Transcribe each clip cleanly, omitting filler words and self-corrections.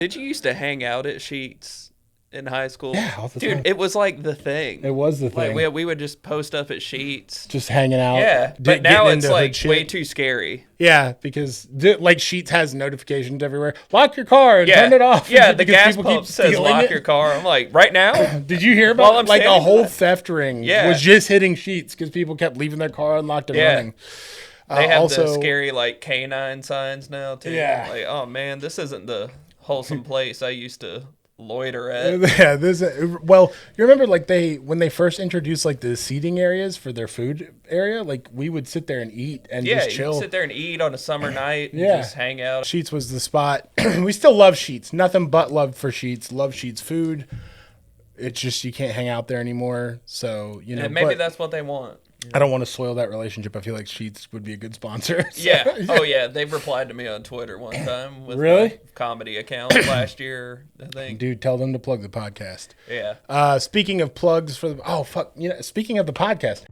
Did you used to hang out at Sheetz in high school? Yeah, all the time. Dude, it was like the thing. It was the thing. Like we would just post up at Sheetz. Just hanging out. Yeah, but now it's like way too scary. Yeah, because like Sheetz has notifications everywhere. Lock your car and Yeah. turn it off. Yeah, the gas people pump keep says stealing lock it. your car. I'm like, right now? Did you hear While about I'm like a standing whole by- theft ring Yeah. was just hitting Sheetz because people kept leaving their car unlocked and Yeah. running. They have also, the scary like canine signs now too. Yeah. Like, oh man, this isn't the wholesome place I used to loiter at. Yeah, well, you remember like when they first introduced like the seating areas for their food area, like we would sit there and eat and Yeah, just you chill. can sit there and eat on a summer night and Yeah. just hang out. Sheetz was the spot. We still love Sheetz. Nothing but love for Sheetz. Love Sheetz food. It's just you can't hang out there anymore. So, you know, And maybe but that's what they want. I don't want to soil that relationship. I feel like Sheetz would be a good sponsor. So. Yeah. Oh yeah, they've replied to me on Twitter one time with Really? my comedy account last year, I think. Dude, tell them to plug the podcast. Yeah. Speaking of plugs for the speaking of the podcast.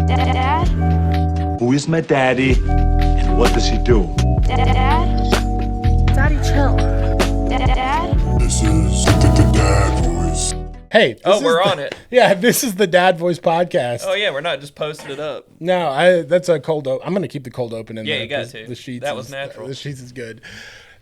Dad? Who is my daddy and what does he do? Dad? Daddy, chill. Dad? This is the Dad Voice. Hey, We're on it. Yeah, this is the Dad Voice podcast. Oh yeah, we're not just posting it up. No, that's a cold open. I'm going to keep the cold open in Yeah, there. you got 'cause to. The Sheetz That was natural. The Sheetz is good.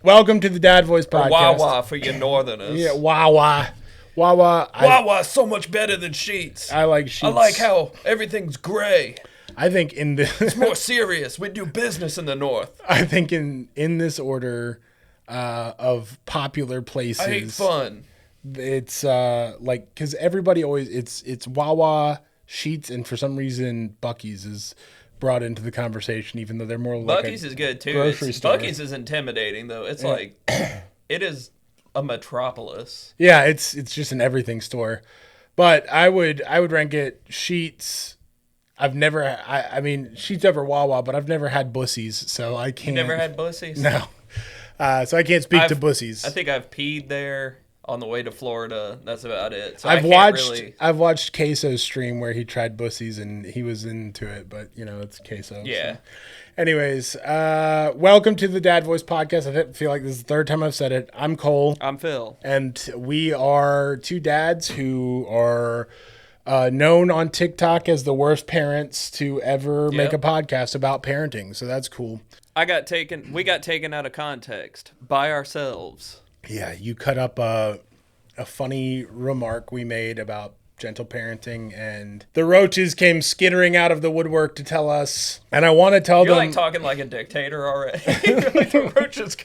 Welcome to the Dad Voice podcast. Wawa for you northerners. Yeah, Wawa. Wawa's so much better than Sheetz. I like Sheetz. I like how everything's gray. I think in this It's more serious. We do business in the north. I think in this order of popular places. I hate fun. It's like because everybody always it's Wawa, Sheetz, and for some reason Buc-ee's is brought into the conversation, even though they're more like Buc-ee's is good too. grocery store. Buc-ee's is intimidating though. It's like it is a metropolis. Yeah, it's just an everything store. But I would rank it Sheetz. I mean Sheetz over Wawa, but I've never had Bussies, so I can't. You never had Bussies? No. So I can't speak to Bussies. I think I've peed there on the way to Florida. That's about it. So I've watched Queso's stream where he tried Bussies and he was into it, but you know it's Queso. Yeah. So. Anyways, welcome to the Dad Voice podcast. I feel like this is the third time I've said it. I'm Cole. I'm Phil. And we are two dads who are known on TikTok as the worst parents to ever make a podcast about parenting. So that's cool. We got taken out of context by ourselves. Yeah, you cut up a funny remark we made about gentle parenting, and the roaches came skittering out of the woodwork to tell us. And I want to tell You're them, like talking like a dictator already. Like the roaches.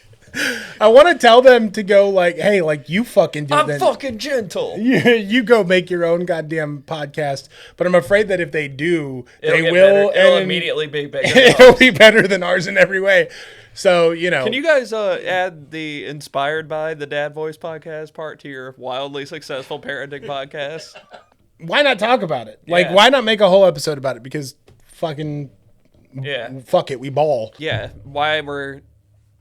I want to tell them to go like, hey, like you fucking do I'm that. fucking gentle. You go make your own goddamn podcast. But I'm afraid that if they do, It'll they get will. better. It'll and immediately be bigger. It'll be better than ours in every way. So, you know. Can you guys add the Inspired by the Dad Voice podcast part to your wildly successful parenting podcast? Why not talk about it? Like, Yeah. why not make a whole episode about it? Because fucking, Yeah. fuck it, we ball. Yeah. Why we're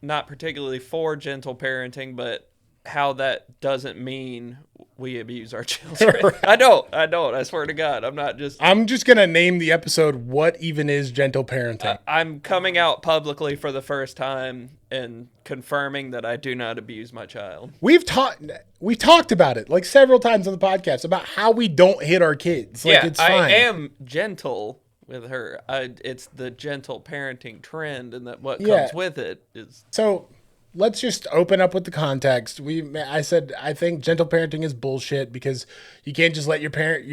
not particularly for gentle parenting, but how that doesn't mean we abuse our children. Right. I don't. I swear to God. I'm just going to name the episode, What Even Is Gentle Parenting? I'm coming out publicly for the first time and confirming that I do not abuse my child. We've talked about it like several times on the podcast about how we don't hit our kids. Like, Yeah, it's fine. I am gentle with her. It's the gentle parenting trend, and that what comes with it is. So let's just open up with the context. I said I think gentle parenting is bullshit because you can't just let your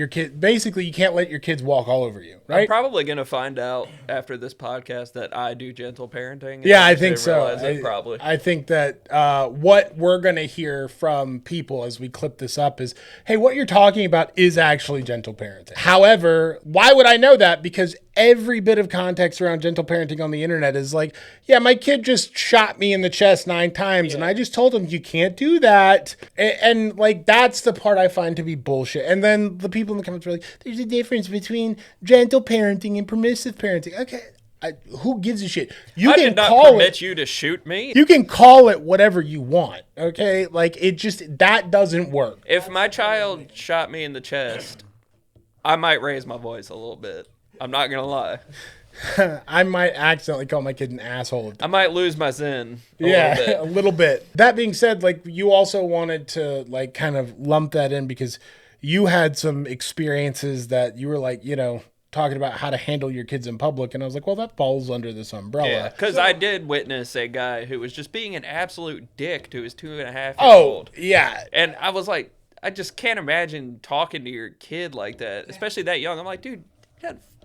kid. Basically, you can't let your kids walk all over you, right? I'm probably gonna find out after this podcast that I do gentle parenting. Yeah, I just think didn't so. realize it, probably. I think that what we're going to hear from people as we clip this up is, hey, what you're talking about is actually gentle parenting. However, why would I know that? Because every bit of context around gentle parenting on the internet is like, yeah, my kid just shot me in the chest 9 times and I just told him you can't do that. And like, that's the part I find to be bullshit. And then the people in the comments were like, there's a difference between gentle parenting and permissive parenting. Okay. Who gives a shit? I did not permit you to shoot me. You can call it whatever you want, okay? Like, that doesn't work. If my child shot me in the chest, I might raise my voice a little bit. I'm not gonna lie. I might accidentally call my kid an asshole. I might lose my zen. A little bit. That being said, like you also wanted to like kind of lump that in because you had some experiences that you were like, talking about how to handle your kids in public. And I was like, well, that falls under this umbrella. Yeah, because I did witness a guy who was just being an absolute dick to his 2.5-year-old. Oh, yeah. And I was like, I just can't imagine talking to your kid like that, especially that young. I'm like, dude,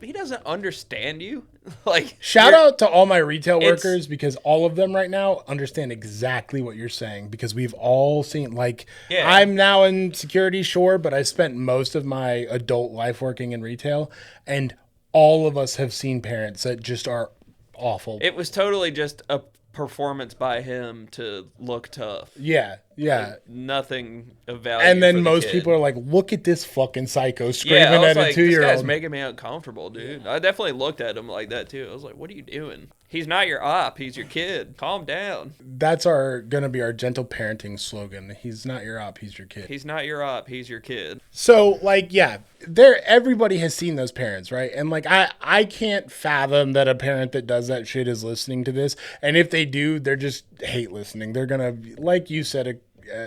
he doesn't understand you. Like, shout out to all my retail workers because all of them right now understand exactly what you're saying because we've all seen I'm now in security, sure, but I spent most of my adult life working in retail, and all of us have seen parents that just are awful. It was totally just a performance by him to look tough. Yeah. Like, nothing of value. And then for the most kid. people are like, look at this fucking psycho screaming at a 2-year-old. This guy's making me uncomfortable, dude. I definitely looked at him like that too. I was like, what are you doing? He's not your op. He's your kid. Calm down. That's gonna be our gentle parenting slogan. He's not your op. He's your kid. He's not your op. He's your kid. So everybody has seen those parents, right? And like, I can't fathom that a parent that does that shit is listening to this. And if they do, they're just hate listening. They're gonna, like you said a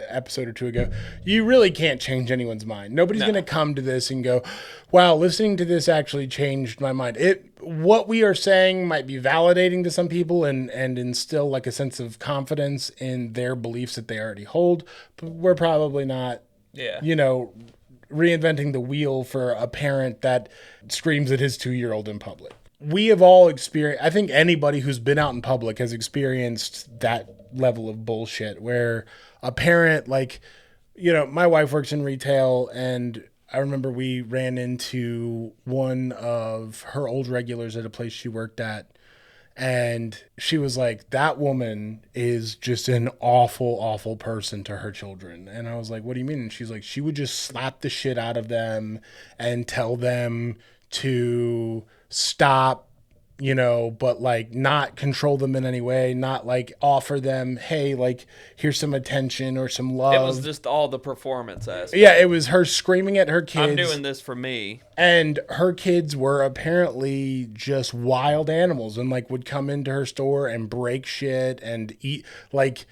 episode or two ago, you really can't change anyone's mind. Nobody's going to come to this and go, wow, listening to this actually changed my mind. What we are saying might be validating to some people and instill like a sense of confidence in their beliefs that they already hold, but we're probably not, reinventing the wheel for a parent that screams at his 2-year-old in public. We have all experienced, I think anybody who's been out in public has experienced that level of bullshit where a parent, my wife works in retail, and I remember we ran into one of her old regulars at a place she worked at, and she was like, that woman is just an awful, awful person to her children. And I was like, what do you mean? And she's like, she would just slap the shit out of them and tell them to stop, but like not control them in any way, not like offer them, hey, like here's some attention or some love. It was just all the performance aspect. Yeah, it was her screaming at her kids. I'm doing this for me. And her kids were apparently just wild animals and like would come into her store and break shit and eat. Like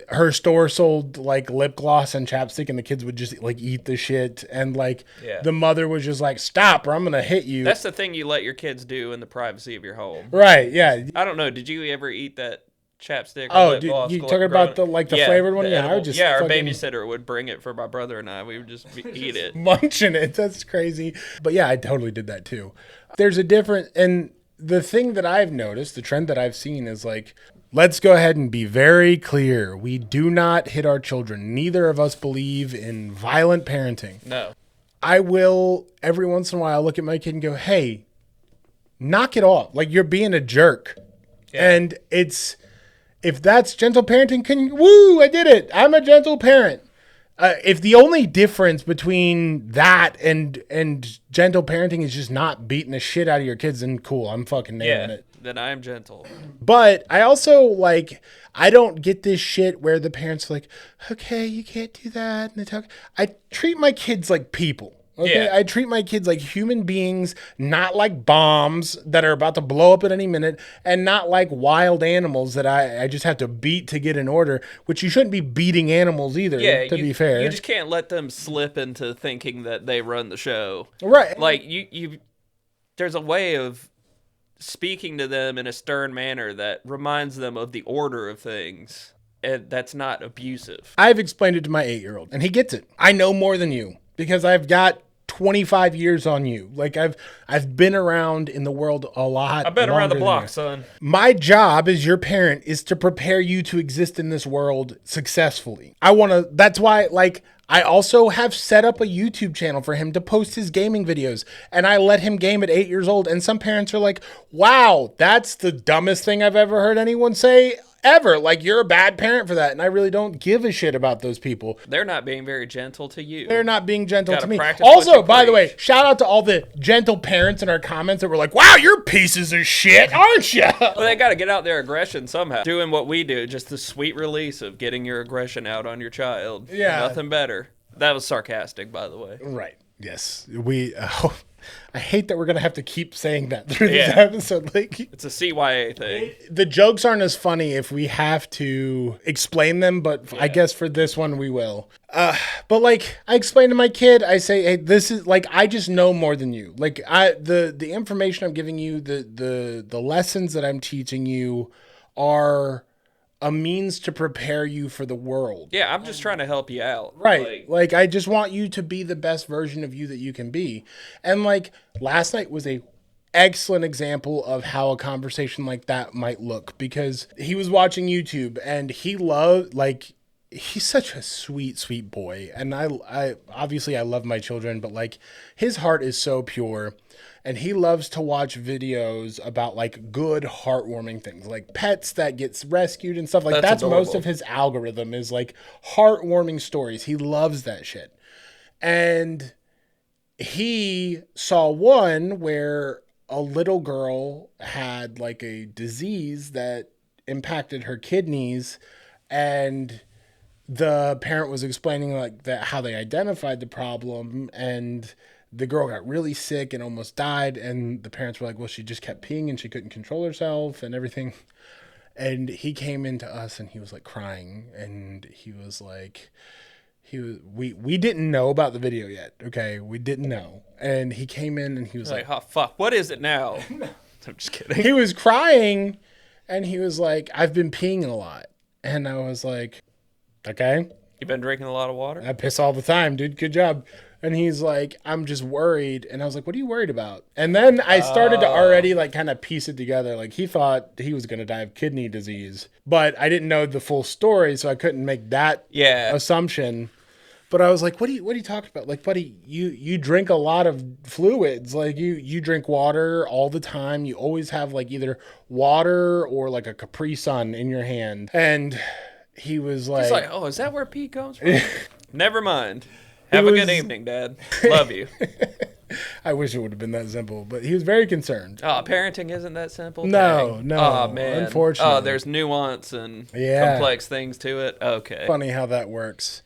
her store sold like lip gloss and chapstick, and the kids would just like eat the shit. And like the mother was just like, stop or I'm going to hit you. That's the thing you let your kids do in the privacy of your home. Right. Yeah. I don't know. Did you ever eat that chapstick? Oh, you talking about the flavored one? Yeah, I would just our babysitter would bring it for my brother and I. We would just eat it, munching it. That's crazy. But yeah, I totally did that too. There's a different, and the thing that I've noticed, the trend that I've seen is like, let's go ahead and be very clear. We do not hit our children. Neither of us believe in violent parenting. No. I will every once in a while look at my kid and go, hey, knock it off. Like you're being a jerk. Yeah. And if that's gentle parenting, I did it. I'm a gentle parent. If the only difference between that and gentle parenting is just not beating the shit out of your kids, then cool, I'm fucking nailing it. Then I am gentle. But I also I don't get this shit where the parents are like, okay, you can't do that. And I treat my kids like people. Okay, I treat my kids like human beings, not like bombs that are about to blow up at any minute, and not like wild animals that I just have to beat to get in order, which you shouldn't be beating animals either, to be fair. You just can't let them slip into thinking that they run the show. Right. Like, there's a way of speaking to them in a stern manner that reminds them of the order of things, and that's not abusive. I've explained it to my 8-year-old, and he gets it. I know more than you because I've got 25 years on you. Like I've been around in the world a lot. I've been around the block, son. My job as your parent is to prepare you to exist in this world successfully. That's why I also have set up a YouTube channel for him to post his gaming videos, and I let him game at 8 years old. And some parents are like, wow, that's the dumbest thing I've ever heard anyone say ever. Like, you're a bad parent for that. And I really don't give a shit about those people. They're not being very gentle to you. They're not being gentle to me. Also, by the way, shout out to all the gentle parents in our comments that were like, wow, you're pieces of shit, aren't you? Well, they got to get out their aggression somehow. Doing what we do, just the sweet release of getting your aggression out on your child. Yeah. Nothing better. That was sarcastic, by the way. Right. Yes. I hate that we're gonna have to keep saying that through this Yeah. episode. Like, It's a CYA thing. the jokes aren't as funny if we have to explain them, but I guess for this one we will. But like I explain to my kid, I say, hey, this is like I just know more than you. Like the information I'm giving you, the lessons that I'm teaching you are a means to prepare you for the world. Yeah, I'm just trying to help you out. Right. Like, I just want you to be the best version of you that you can be. And like last night was a excellent example of how a conversation like that might look, because he was watching YouTube and he loved, like, he's such a sweet boy. And I obviously I love my children, but like his heart is so pure. And he loves to watch videos about like good heartwarming things, like pets that gets rescued and stuff. Like that's most of his algorithm is like heartwarming stories. He loves that shit. And he saw one where a little girl had like a disease that impacted her kidneys, and the parent was explaining like that how they identified the problem, and the girl got really sick and almost died, and the parents were like, well, she just kept peeing and she couldn't control herself and everything. And he came into us and he was like crying, and he was like, we didn't know about the video yet. Okay. We didn't know. And he came in and he was like, oh fuck, what is it now? I'm just kidding. He was crying and he was like, I've been peeing a lot. And I was like, okay. You been drinking a lot of water? I piss all the time, dude. Good job. And he's like, I'm just worried. And I was like, what are you worried about? And then I started to already like kind of piece it together. Like he thought he was going to die of kidney disease, but I didn't know the full story. So I couldn't make that assumption. But I was like, what are you talking about? Like, buddy, you drink a lot of fluids. Like you drink water all the time. You always have like either water or like a Capri Sun in your hand. And he was like, he's like, oh, is that where pee comes from? Never mind. Have a good evening, Dad. Love you. I wish it would have been that simple, but he was very concerned. Oh, parenting isn't that simple? No. Oh, man. Unfortunately. Oh, there's nuance and complex things to it. Okay. Funny how that works.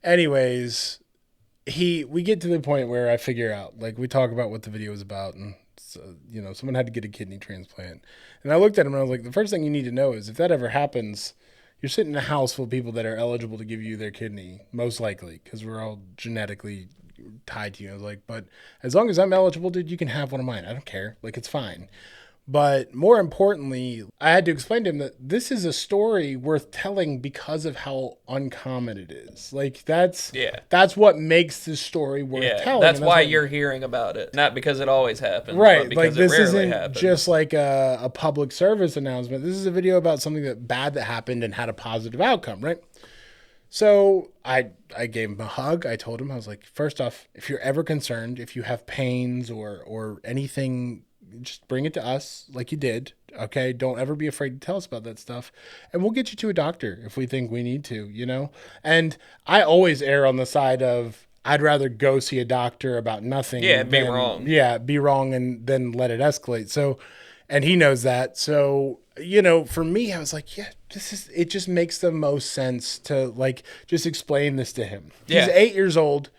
Anyways, we get to the point where I figure out, like, we talk about what the video is about, and so, you know, someone had to get a kidney transplant. And I looked at him and I was like, the first thing you need to know is if that ever happens, you're sitting in a house full of people that are eligible to give you their kidney, most likely, because we're all genetically tied to you. I was like, but as long as I'm eligible, dude, you can have one of mine. I don't care. Like, it's fine. But more importantly, I had to explain to him that this is a story worth telling because of how uncommon it is. Like, that's what makes this story worth telling. That's why you're hearing about it, not because it always happens. Right. But because like, this it rarely isn't happens. just like a public service announcement. This is a video about something bad that happened and had a positive outcome, right? So I gave him a hug. I told him, I was like, first off, if you're ever concerned, if you have pains or anything, just bring it to us like you did. Okay. Don't ever be afraid to tell us about that stuff. And we'll get you to a doctor if we think we need to, you know? And I always err on the side of I'd rather go see a doctor about nothing. Yeah, be wrong. Yeah, be wrong and then let it escalate. So, and he knows that. So, you know, for me, I was like, yeah, it just makes the most sense to like just explain this to him. He's 8 years old.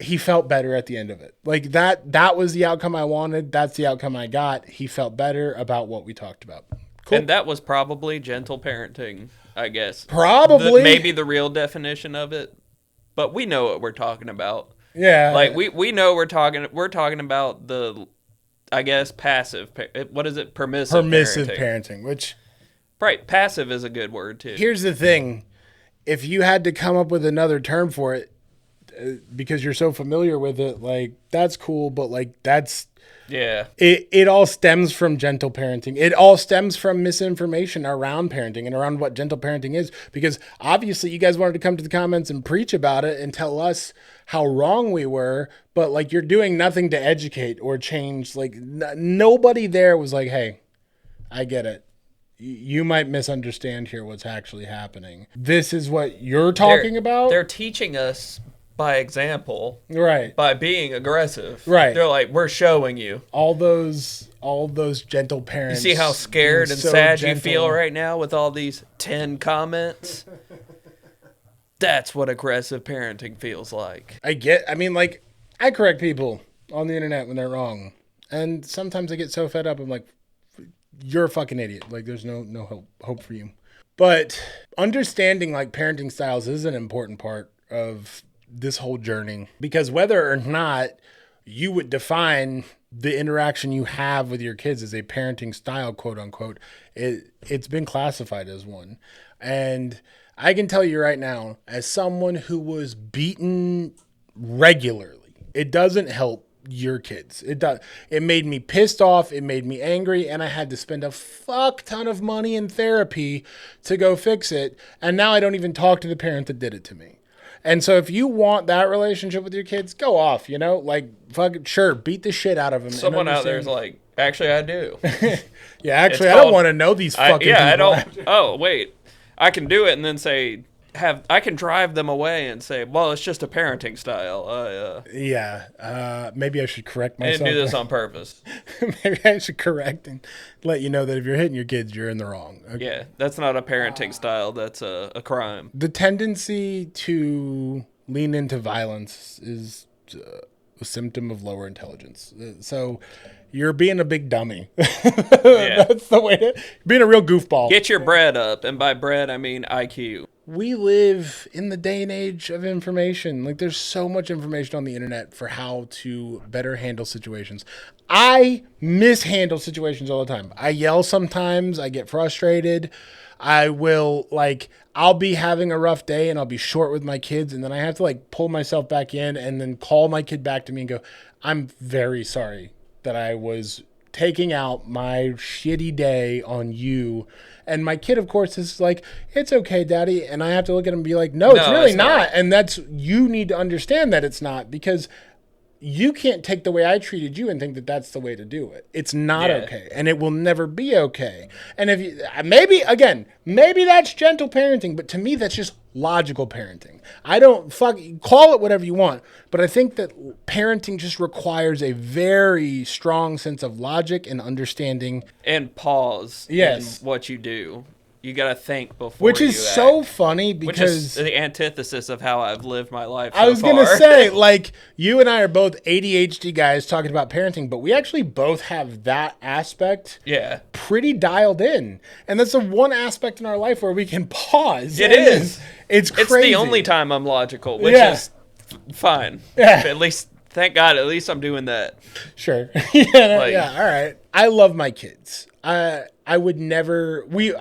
He felt better at the end of it. Like that was the outcome I wanted. That's the outcome I got. He felt better about what we talked about. Cool. And that was probably gentle parenting, I guess. Probably. Maybe the real definition of it. But we know what we're talking about. Yeah. Like we know we're talking about the, I guess, passive. What is it? Permissive parenting. Which. Right. Passive is a good word too. Here's the thing. If you had to come up with another term for it, because you're so familiar with it, like that's cool, but like that's it all stems from gentle parenting. It all stems from misinformation around parenting and around what gentle parenting is, because obviously you guys wanted to come to the comments and preach about it and tell us how wrong we were, but like you're doing nothing to educate or change. Like nobody there was like, hey, I get it. You might misunderstand here what's actually happening. This is what you're talking about. They're teaching us by example, right? By being aggressive, right? They're like, we're showing you all those gentle parents. You see how scared and sad you feel right now with all these 10 comments? That's what aggressive parenting feels like. I mean, like, I correct people on the internet when they're wrong. And sometimes I get so fed up, I'm like, you're a fucking idiot. Like, there's no hope for you. But understanding, like, parenting styles is an important part of this whole journey. Because whether or not you would define the interaction you have with your kids as a parenting style, quote unquote, it's been classified as one. And I can tell you right now, as someone who was beaten regularly, it doesn't help your kids. It made me pissed off. It made me angry. And I had to spend a fuck ton of money in therapy to go fix it. And now I don't even talk to the parent that did it to me. And so if you want that relationship with your kids, go off, like, fucking, sure, beat the shit out of them. Someone out there's like, actually, I do. Yeah, actually, I don't want to know these fucking people. I don't. Oh, wait. I can do it and then say, I can drive them away and say, well, it's just a parenting style. Maybe I should correct myself. I didn't do this on purpose. Maybe I should correct and let you know that if you're hitting your kids, you're in the wrong. Okay. Yeah, that's not a parenting style. That's a crime. The tendency to lean into violence is a symptom of lower intelligence. So you're being a big dummy. Yeah. That's the way to being a real goofball. Get your bread up. And by bread, I mean IQ. We live in the day and age of information. Like, there's so much information on the internet for how to better handle situations. I mishandle situations all the time. I yell sometimes. I get frustrated. I'll be having a rough day and I'll be short with my kids. And then I have to, like, pull myself back in and then call my kid back to me and go, I'm very sorry that I was taking out my shitty day on you. And my kid, of course, is like, it's okay, Daddy. And I have to look at him and be like, no, it's really not. And you need to understand that it's not, because you can't take the way I treated you and think that that's the way to do it. It's not okay. And it will never be okay. And if you, maybe that's gentle parenting, but to me, that's just logical parenting. I don't call it whatever you want, but I think that parenting just requires a very strong sense of logic and understanding. And pause in what you do. You got to think before Which is so funny because... Which is the antithesis of how I've lived my life so I was going to say, like, you and I are both ADHD guys talking about parenting, but we actually both have that aspect pretty dialed in. And that's the one aspect in our life where we can pause. It is. It's crazy. It's the only time I'm logical, which is fine. Yeah. At least, thank God, at least I'm doing that. Sure. All right. I love my kids. I would never. We've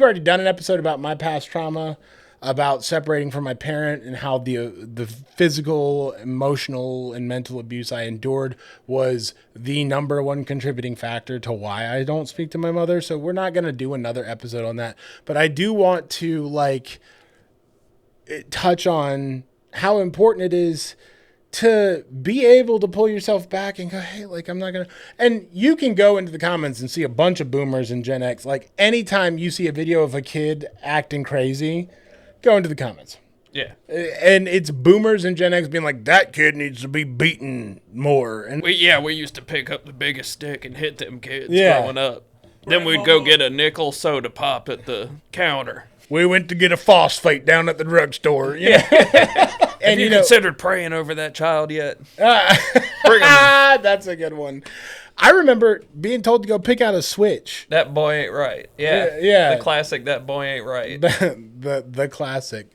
already done an episode about my past trauma, about separating from my parent and how the physical, emotional, and mental abuse I endured was the number one contributing factor to why I don't speak to my mother. So we're not going to do another episode on that. But I do want to touch on how important it is to be able to pull yourself back and go, hey, I'm not going to... And you can go into the comments and see a bunch of boomers and Gen X. Anytime you see a video of a kid acting crazy, go into the comments. Yeah. And it's boomers and Gen X being like, that kid needs to be beaten more. And we used to pick up the biggest stick and hit them kids growing up. Then we'd go get a nickel soda pop at the counter. We went to get a phosphate down at the drugstore. And you considered praying over that child yet? That's a good one. I remember being told to go pick out a switch. That boy ain't right. Yeah. The classic, that boy ain't right. The classic.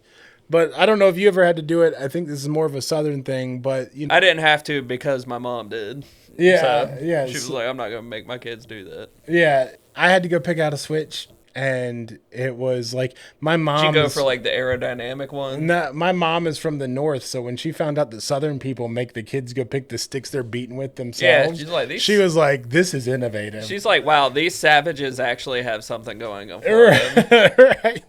But I don't know if you ever had to do it. I think this is more of a Southern thing, but... I didn't have to because my mom did. Yeah, She was like, I'm not going to make my kids do that. Yeah, I had to go pick out a switch. And it was like my mom. Did you go for the aerodynamic one? No, my mom is from the North, so when she found out that Southern people make the kids go pick the sticks they're beating with themselves, she was like, "This is innovative." She's like, "Wow, these savages actually have something going on for them." Right.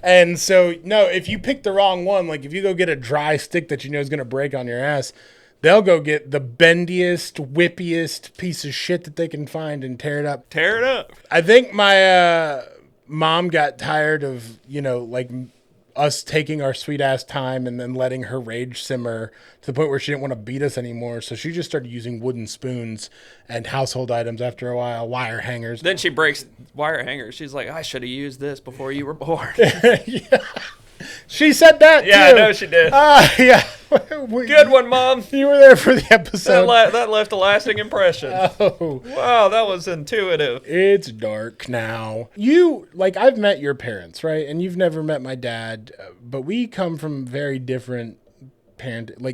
And so, no, if you pick the wrong one, if you go get a dry stick that you know is going to break on your ass, they'll go get the bendiest, whippiest piece of shit that they can find and tear it up. Tear it up. I think my mom got tired of, us taking our sweet ass time and then letting her rage simmer to the point where she didn't want to beat us anymore. So she just started using wooden spoons and household items after a while, wire hangers. Then she breaks wire hangers. She's like, I should have used this before you were born. Yeah. She said that too. I know she did. Yeah. Good one, Mom. You were there for the episode. That left a lasting impression. Oh. Wow, that was intuitive. It's dark now. I've met your parents, right? And you've never met my dad, but we come from very different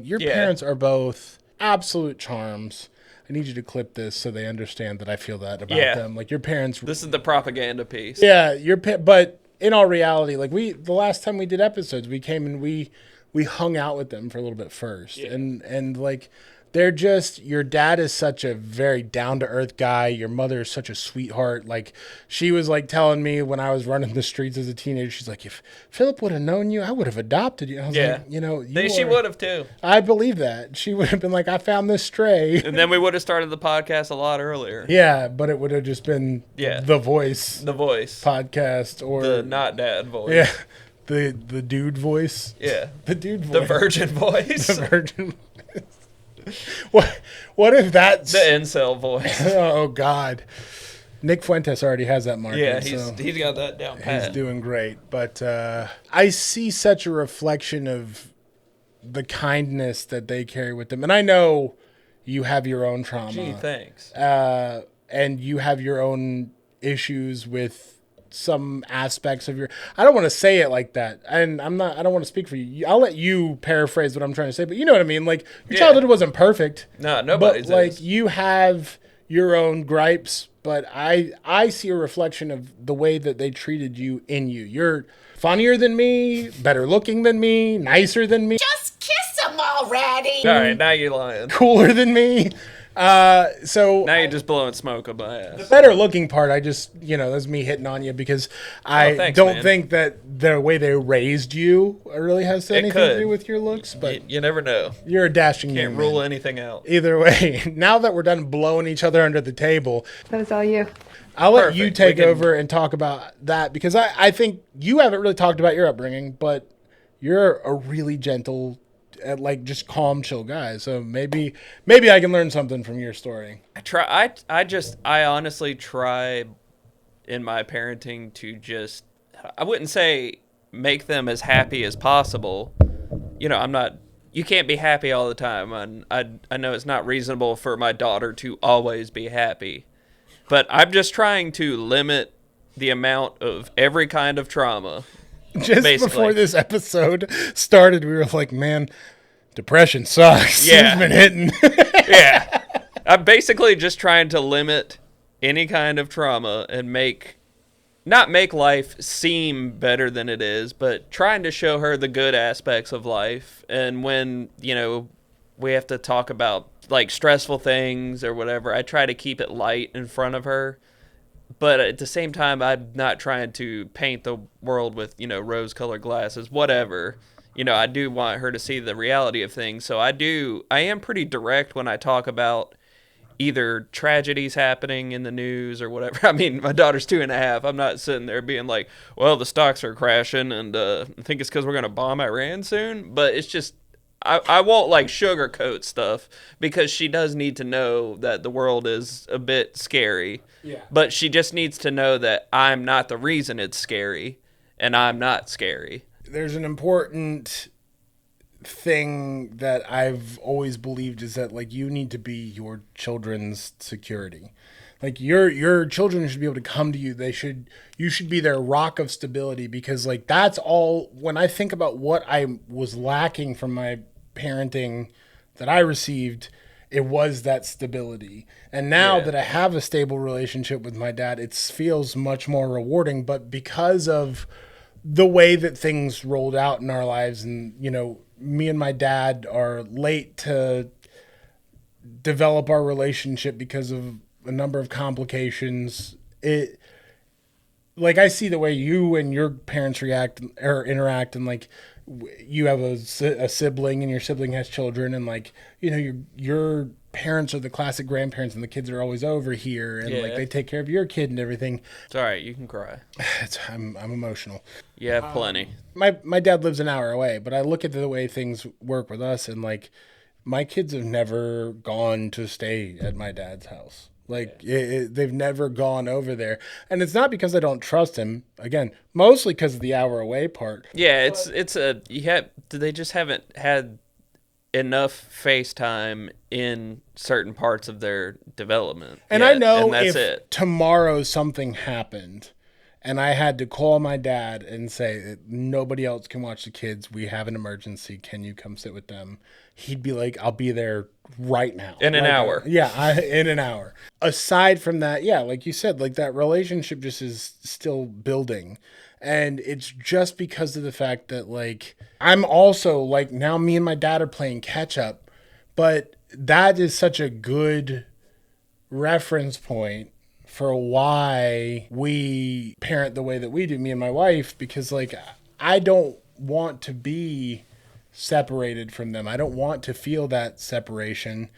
your parents are both absolute charms. I need you to clip this so they understand that I feel that about them. Like, your parents. This is the propaganda piece. Yeah, but in all reality, like, the last time we did episodes, we came and we hung out with them for a little bit first. Yeah. And like, they're just, your dad is such a very down-to-earth guy. Your mother is such a sweetheart. Like, she was, like, telling me when I was running the streets as a teenager, she's like, if Philip would have known you, I would have adopted you. I was like, she would have, too. I believe that. She would have been like, I found this stray. And then we would have started the podcast a lot earlier. Yeah, but it would have just been The Voice. The Voice. Podcast or... The not dad voice. Yeah. The dude voice. Yeah. The dude voice. The virgin voice. The virgin voice. What if that's the incel voice? Oh God, Nick Fuentes already has that market. Yeah, he's got that down pat. He's doing great, but I see such a reflection of the kindness that they carry with them, and I know you have your own trauma. Gee, thanks. And you have your own issues with some aspects of your, I don't want to say it like that, and I don't want to speak for you. I'll let you paraphrase what I'm trying to say, but you know what I mean. Like, your childhood wasn't perfect. No, nobody's. But like, you have your own gripes, but I see a reflection of the way that they treated you in you. You're funnier than me, better looking than me, nicer than me. Just kiss him already. All right, now you're lying. Cooler than me. So now you're just blowing smoke up my ass. The better looking part, I just, that's me hitting on you because I don't think that the way they raised you really has anything to do with your looks. But you never know. You're a dashing Can't rule anything out. Either way, now that we're done blowing each other under the table, That was all you. I'll let you take over and talk about that because I think you haven't really talked about your upbringing, but you're a really gentle, just calm, chill guy. So maybe I can learn something from your story. I honestly try in my parenting to just, I wouldn't say make them as happy as possible. You can't be happy all the time. And I know it's not reasonable for my daughter to always be happy, but I'm just trying to limit the amount of every kind of trauma. Just before this episode started, we were like, man, depression sucks. Yeah. It's been hitting. Yeah. I'm basically just trying to limit any kind of trauma and not make life seem better than it is, but trying to show her the good aspects of life. And when, we have to talk about like stressful things or whatever, I try to keep it light in front of her. But at the same time, I'm not trying to paint the world with, rose-colored glasses, whatever. I do want her to see the reality of things. So I am pretty direct when I talk about either tragedies happening in the news or whatever. I mean, my daughter's 2.5. I'm not sitting there being like, well, the stocks are crashing and I think it's because we're going to bomb Iran soon. But it's just, I won't like sugarcoat stuff because she does need to know that the world is a bit scary. Yeah. But she just needs to know that I'm not the reason it's scary and I'm not scary. There's an important thing that I've always believed is that like you need to be your children's security. Like your children should be able to come to you. You should be their rock of stability because like that's all. When I think about what I was lacking from my parenting that I received, it was that stability. And now that I have a stable relationship with my dad, it feels much more rewarding. But because of the way that things rolled out in our lives, and me and my dad are late to develop our relationship because of a number of complications. I see the way you and your parents react or interact, and like you have a sibling and your sibling has children, and like your parents are the classic grandparents and the kids are always over here and like they take care of your kid and everything. It's all right, you can cry. I'm emotional. Yeah, plenty. My dad lives an hour away, but I look at the way things work with us, and like my kids have never gone to stay at my dad's house. Like they've never gone over there, and it's not because I don't trust him. Again, mostly because of the hour away part. Yeah, they just haven't had enough FaceTime in certain parts of their development. And yet, I know and that's if it. tomorrow something happened and I had to call my dad and say, nobody else can watch the kids. We have an emergency. Can you come sit with them? He'd be like, I'll be there right now. In an hour. In an hour. Aside from that, yeah, like you said, like that relationship just is still building. And it's just because of the fact that, like, I'm also, like, now me and my dad are playing catch up. But that is such a good reference point for why we parent the way that we do, me and my wife, because, like, I don't want to be separated from them. I don't want to feel that separation.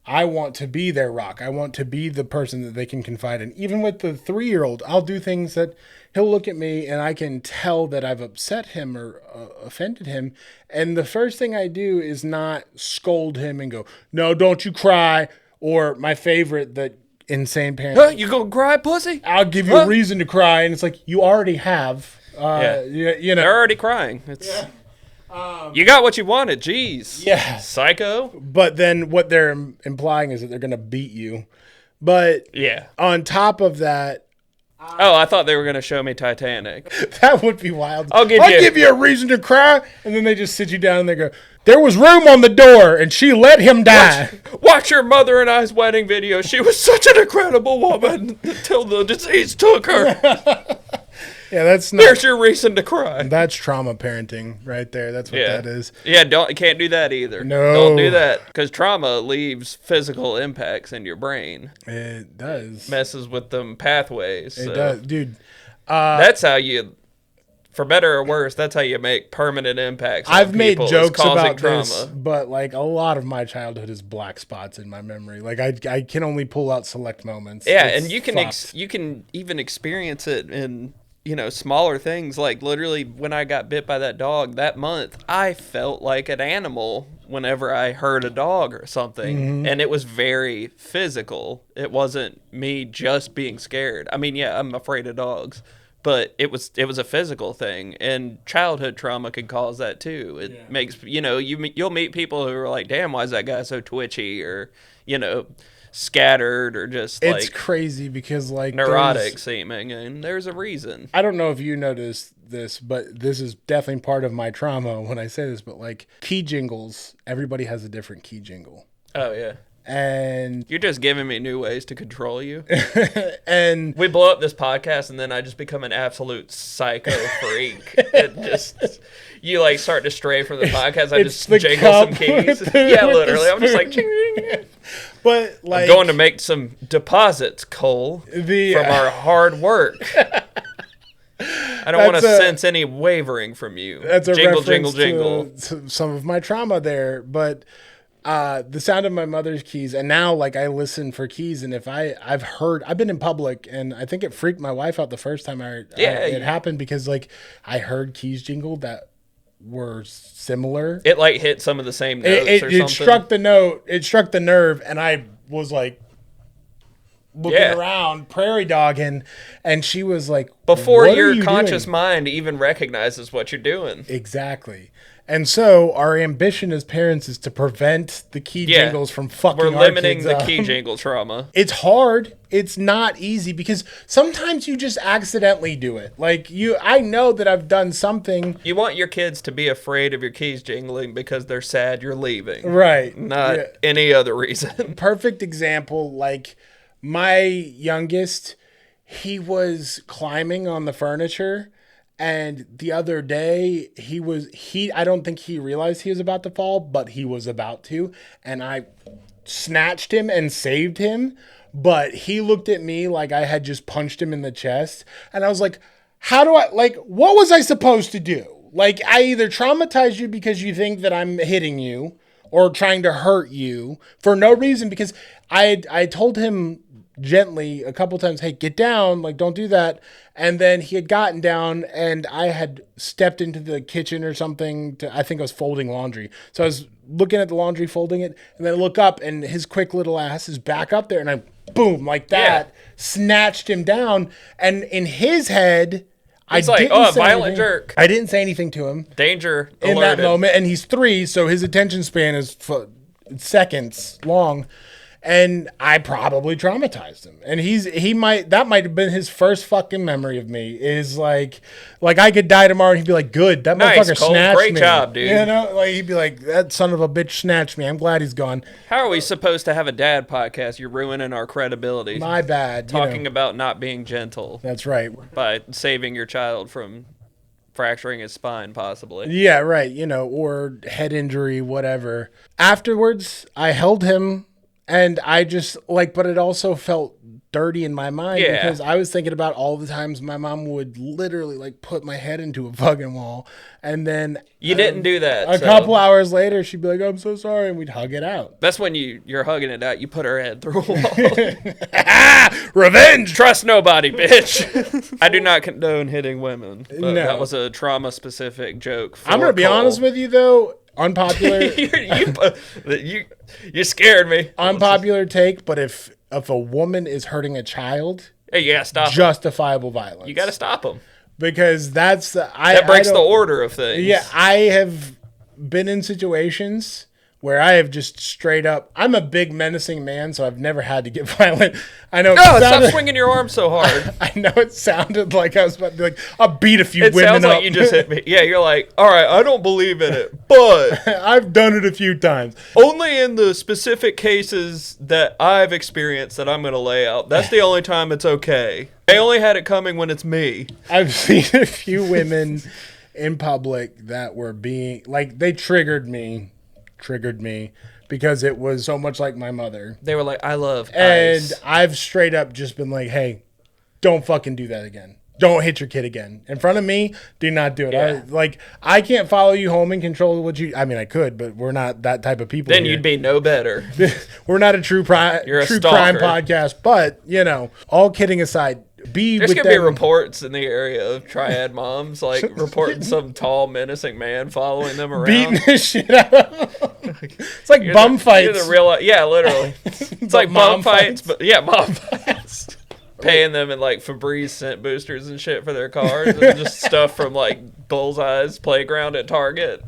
I want to be their rock. I want to be the person that they can confide in. Even with the 3-year-old, I'll do things that he'll look at me and I can tell that I've upset him or offended him. And the first thing I do is not scold him and go, no, don't you cry. Or my favorite, that insane parent. Huh, you gonna cry, pussy? I'll give you a reason to cry. And it's like, you already have. You know. They're already crying. It's you got what you wanted. Jeez. Yeah. Psycho. But then what they're implying is that they're going to beat you. But Yeah. on top of that, Oh, I thought they were gonna show me Titanic. that would be wild. I'll give you a reason to cry. And then they just sit you down and they go, there was room on the door and she let him die. Watch your mother and I's wedding video. She was such an incredible woman until the disease took her. Yeah, that's not. There's your reason to cry. That's trauma parenting right there. That's what that is. Yeah, can't do that either. No. Don't do that, because trauma leaves physical impacts in your brain. It does. Messes with them pathways. It does, dude. That's how you, for better or worse, that's how you make permanent impacts. I've on made people, is jokes causing about trauma. this, but like a lot of my childhood is black spots in my memory. Like I can only pull out select moments. Yeah, It's and you can fucked. you can even experience it in, smaller things. Like literally when I got bit by that dog that month, I felt like an animal whenever I heard a dog or something. Mm-hmm. And it was very physical. It wasn't me just being scared. I mean, yeah, I'm afraid of dogs, but it was a physical thing, and childhood trauma can cause that too. It makes, you'll meet people who are like, damn, why is that guy so twitchy, or, scattered, or just It's like crazy because like neurotic seeming, and there's a reason. I don't know if you noticed this, but this is definitely part of my trauma when I say this, but like key jingles, everybody has a different key jingle. Oh yeah. And You're just giving me new ways to control you. and We blow up this podcast, and then I just become an absolute psycho freak. It just, you like start to stray from the podcast. I It's just the jingle some cup keys. with the- Yeah, with the literally. I'm just like, spoon. ching, ching. but like I'm going to make some deposits, Cole, The- from our hard work. I don't want to That's a- sense any wavering from you. that's a jingle, reference jingle, jingle. to some of my trauma there, but the sound of my mother's keys, and now like I listen for keys, and if I've been in public, and I think it freaked my wife out the first time it happened, because like I heard keys jingle that were similar. It like hit some of the same notes or something. It struck the note. It struck the nerve, and I was like looking around, prairie dogging, and she was like, Before "What are your you conscious doing?" mind even recognizes what you're doing. Exactly. And so our ambition as parents is to prevent the key jingles from fucking We're our limiting kids the up. key jingle trauma. It's hard. It's not easy because sometimes you just accidentally do it. Like I know that I've done something. You want your kids to be afraid of your keys jingling because they're sad you're leaving. Right. Not Yeah. any other reason. Perfect example. Like my youngest, he was climbing on the furniture. And the other day I don't think he realized he was about to fall, but he was about to. And I snatched him and saved him. But he looked at me like I had just punched him in the chest. And I was like, what was I supposed to do? Like, I either traumatize you because you think that I'm hitting you or trying to hurt you for no reason, because I told him gently a couple times, hey, get down, like don't do that. And then he had gotten down, and I had stepped into the kitchen or something I think I was folding laundry. So I was looking at the laundry, folding it, and then I look up, and his quick little ass is back up there, and I boom, like that, snatched him down. And in his head, He's like, didn't oh, a say violent anything. jerk. I didn't say anything to him Danger in alerted. that moment, and he's 3, so his attention span is seconds long. And I probably traumatized him. And that might have been his first fucking memory of me is like I could die tomorrow and he'd be like, good, that Nice, motherfucker Cole. snatched Great me. job, dude. You know, like he'd be like, that son of a bitch snatched me. I'm glad he's gone. How are we supposed to have a dad podcast? You're ruining our credibility. My bad. Talking about not being gentle That's right. by saving your child from fracturing his spine, possibly. Yeah, right. Or head injury, whatever. Afterwards, I held him. And I just but it also felt dirty in my mind because I was thinking about all the times my mom would literally put my head into a fucking wall. And then You didn't do that. a couple hours later, she'd be like, I'm so sorry. And we'd hug it out. That's when you're hugging it out. You put her head through a wall. Revenge! Trust nobody, bitch. I do not condone hitting women. But No. that was a trauma-specific joke. I'm going to be honest with you, though. Unpopular. You scared me. Unpopular take, but if a woman is hurting a child, Hey, you gotta stop 'em. justifiable violence. You gotta stop them. Because that Breaks the order of things. Yeah, I have been in situations where I have just straight up. I'm a big menacing man, so I've never had to get violent. I know. No, stop swinging your arm so hard. I know it sounded like I was about to be like, I'll beat a few It women sounds up. like you just hit me. Yeah, you're like, all right, I don't believe in it, but I've done it a few times. only in the specific cases that I've experienced that I'm going to lay out. That's the only time it's okay. They only had it coming when it's me. I've seen a few women in public that were being they triggered me because it was so much like my mother. They were like, I love And ice. I've straight up just been like, hey, don't fucking do that again. Don't hit your kid again. In front of me, do not do it. Yeah. I can't follow you home and control what you... I mean, I could, but we're not that type of people Then here. you'd be no better. We're not a true crime stalker. podcast. But, all kidding aside, be There's with going to be them. reports in the area of triad moms, reporting some tall, menacing man following them around. Beating the shit out of them. It's like bum fights. You're the real, yeah, literally. It's like mom bum fights, fights. but yeah, mom fights. Paying them in Febreze scent boosters and shit for their cars, and just stuff from Bullseye's playground at Target.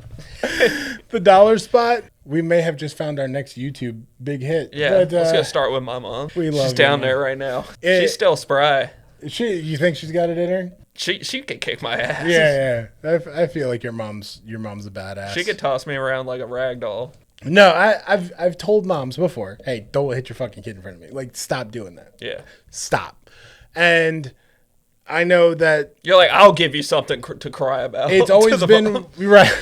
The dollar spot. We may have just found our next YouTube big hit. Yeah, But, let's go start with my mom. we love She's you, down Mom. there right now. It- She's still spry. You think she's got it in her? She could kick my ass. Yeah. I feel like your mom's a badass. She could toss me around like a rag doll. No, I've told moms before, hey, don't hit your fucking kid in front of me. Stop doing that. Yeah. Stop. And I know that You're like, I'll give you something to cry about. it's to always the been mom. right.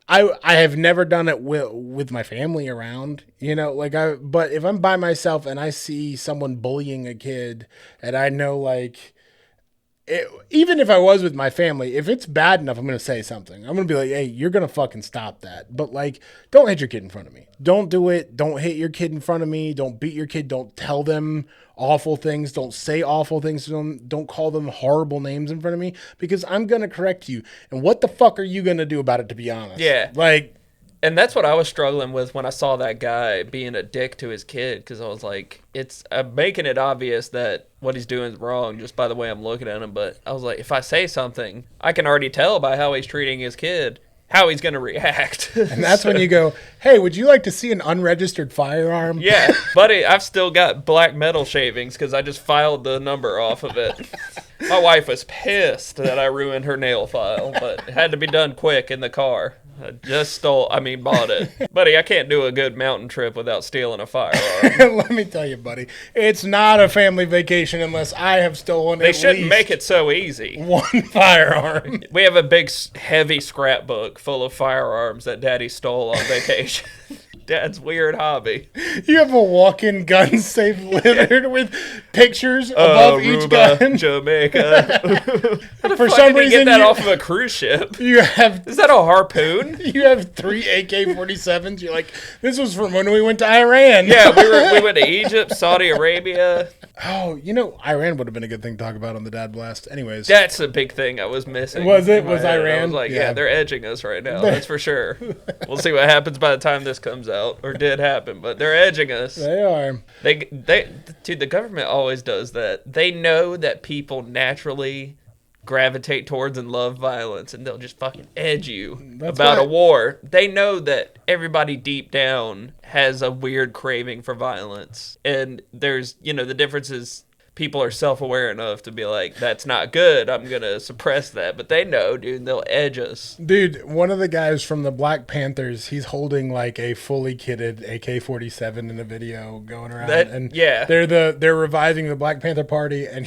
I have never done it with my family around, but if I'm by myself and I see someone bullying a kid and I know even if I was with my family, if it's bad enough, I'm going to say something. I'm going to be like, hey, you're going to fucking stop that. But don't hit your kid in front of me. Don't do it. Don't hit your kid in front of me. Don't beat your kid. Don't tell them awful things. Don't say awful things to them. Don't call them horrible names in front of me because I'm going to correct you. And what the fuck are you going to do about it, to be honest? Yeah. And that's what I was struggling with when I saw that guy being a dick to his kid, because I was like, I'm making it obvious that what he's doing is wrong just by the way I'm looking at him. But I was like, if I say something, I can already tell by how he's treating his kid how he's going to react. And that's when you go, hey, would you like to see an unregistered firearm? Yeah, buddy, I've still got black metal shavings because I just filed the number off of it. My wife was pissed that I ruined her nail file, but it had to be done quick in the car. I just bought it. Buddy, I can't do a good mountain trip without stealing a firearm. Let me tell you, buddy, it's not a family vacation unless I have stolen They at shouldn't least make it so easy. one firearm. We have a big, heavy scrapbook full of firearms that Daddy stole on vacation. Dad's weird hobby. You have a walk-in gun safe littered with pictures above each Aruba, gun. Jamaica. For Fuck, some did you reason, get that off of a cruise ship? you have Is that a harpoon? 3 AK-47s. You're like, this was from when we went to Iran. Yeah, we went to Egypt, Saudi Arabia. Oh, Iran would have been a good thing to talk about on the Dad Blast. Anyways. That's a big thing I was missing. Was it? in my Was head. I Iran? was like, Yeah. yeah, they're edging us right now. That's for sure. We'll see what happens by the time this comes out, or did happen, but they're edging us. They are. Dude, the government always does that. They know that people naturally gravitate towards and love violence, and they'll just fucking edge you That's about a right. war. They know that everybody deep down has a weird craving for violence, and there's, the difference is people are self-aware enough to be like, that's not good, I'm gonna suppress that, but they know, dude, they'll edge us. Dude, one of the guys from the Black Panthers, he's holding like a fully kitted AK-47 in a video going around, they're reviving the Black Panther Party, and